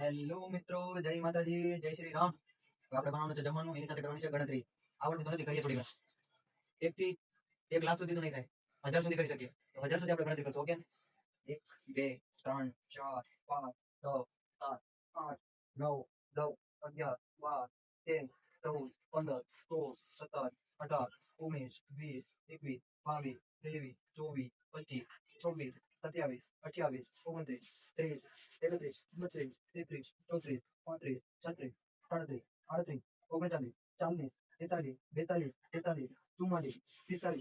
Hello મિત્રો, જય માતાજી, જય શ્રી રામ. આપણે બનાવવાનું છે જમવાનું, એની સાથે કરવાની છે ગણતરી. આવડતી તો નથી, કરીએ થોડી વાર. 1 થી 1 લાખ સુધી તો નહીં થાય, 1000 સુધી કરી શકીએ. તો 1000 સુધી આપણે ગણતરી કરશું. Okay, 1 2 3 4 5 6 7 8 9 10 11 12 13 14 15 16 17 18 19 20 21 22 23 24 25 26 27 28 29 30 31 32 33 34 35 36 37 38 39 40 41 42 43 44 45 46 47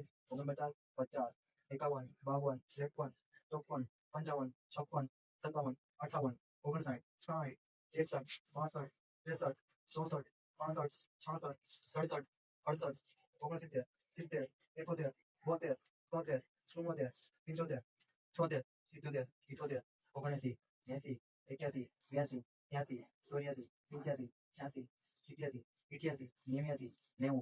48 49 50 51 52 53 54 55 56 57 58 59 60 61 62 63 64 65 66 67 68 69 70 71 72 73 74 75 76 77 78 79 80 81 82 83 84 85 86 87 88 89 90 91 92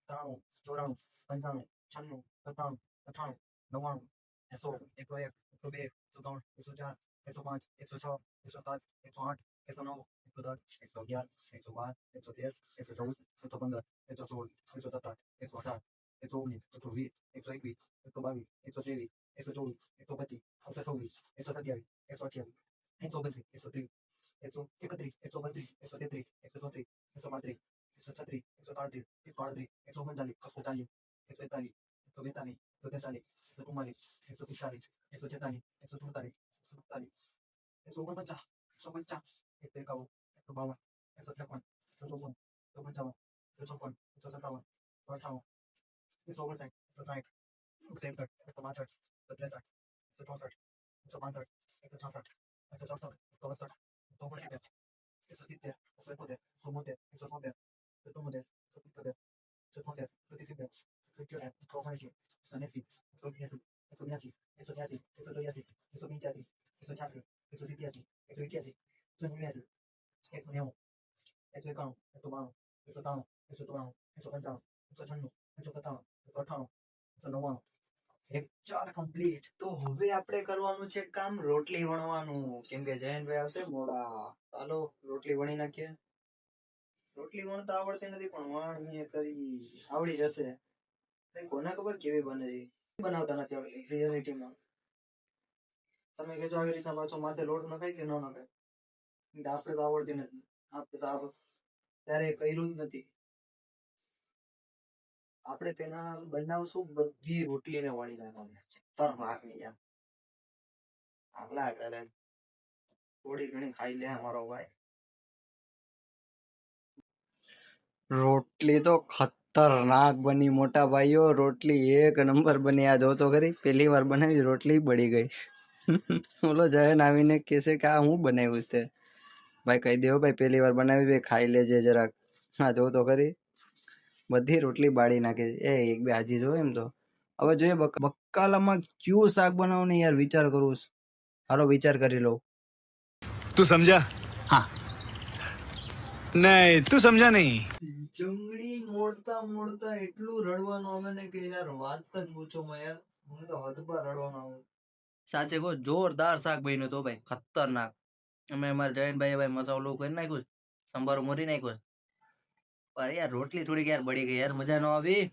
93 94 95 96 97 98 99 100 101 102 103 104 105 106 107 108 109 110 111 112 113 114 115 116 117 118 119 120 121 122 123 124 125 126 127 128 129 130 131 132 133 134 135 136 137 138 139 140 141 142 143 144 145 146 147 148 149 150 151 152 153 154 155 156 157 158 159 160 163 162 163 164 165 166 167 168 169 170 171 172 173 174 175 176 177 178 180 180 182 183 184 185 186 187 188 189 190 191 192 193 194 195 196 197 198 199 4 complete. તો હવે આપણે કરવાનું છે કામ રોટલી વણવાનું, કેમ કે જયંતભાઈ આવશે મોડા. ચાલો રોટલી વણી નાખીએ. રોટલી વણતા આવડતી નથી પણ વણીએ કરી આવડી જશે. કોને ખબર કેવી બને છે, બનાવતા નથી આવડતી રિયાલિટીમાં. તમે કહેજો આવી રીતના પાછો માથે લોટ નખાય કે ન નખાય. આપણે તો આવડતી નથી, આપણે તો ત્યારે કર્યું જ નથી. આપણે પેલા બનાવશું બધી રોટલીને વણી નાખવાની ખતરનાકની જેમ. આગલા કરે થોડી ઘણી ખાઈ લે અમારો ભાઈ. રોટલી તો ખતરનાક બની મોટા ભાઈઓ, રોટલી એક નંબર બની. આ જો તો ખરી, પહેલી વાર બનાવી રોટલી બળી ગઈ. બોલો જયન આવીને કહેશે કે આ હું બનાવ્યું છે. ભાઈ કહી દેવો ભાઈ પહેલી વાર બનાવી, ભાઈ ખાઈ લેજે જરાક. હા જો તો ખરી, બધી રોટલી બાળી નાખે છે. એક બે હાજી જો એમ તો. હવે જોઈએ બકાલામાં કયું શાક બનાવવાનું યાર, વિચાર કરું. હાલો વિચાર કરી લો. તું સમજા? હા નહીં તું સમજા નહીં. જંગડી મોડતા મોડતા એટલું રડવાનું આવે ને કે યાર વાત જ પૂછો માં યાર. મને તો હદમાં રડવાનું આવે. સાચે કહો જોરદાર શાક બન્યું તો ભાઈ, ખતરનાક. અમે અમારા જયંતભાઈ ભાઈ મસાલો કરી નાખ્યો, સંભારો મોરી નાખ્યો. પણ યાર રોટલી થોડીક યાર બળી ગઈ યાર, મજા ન આવી.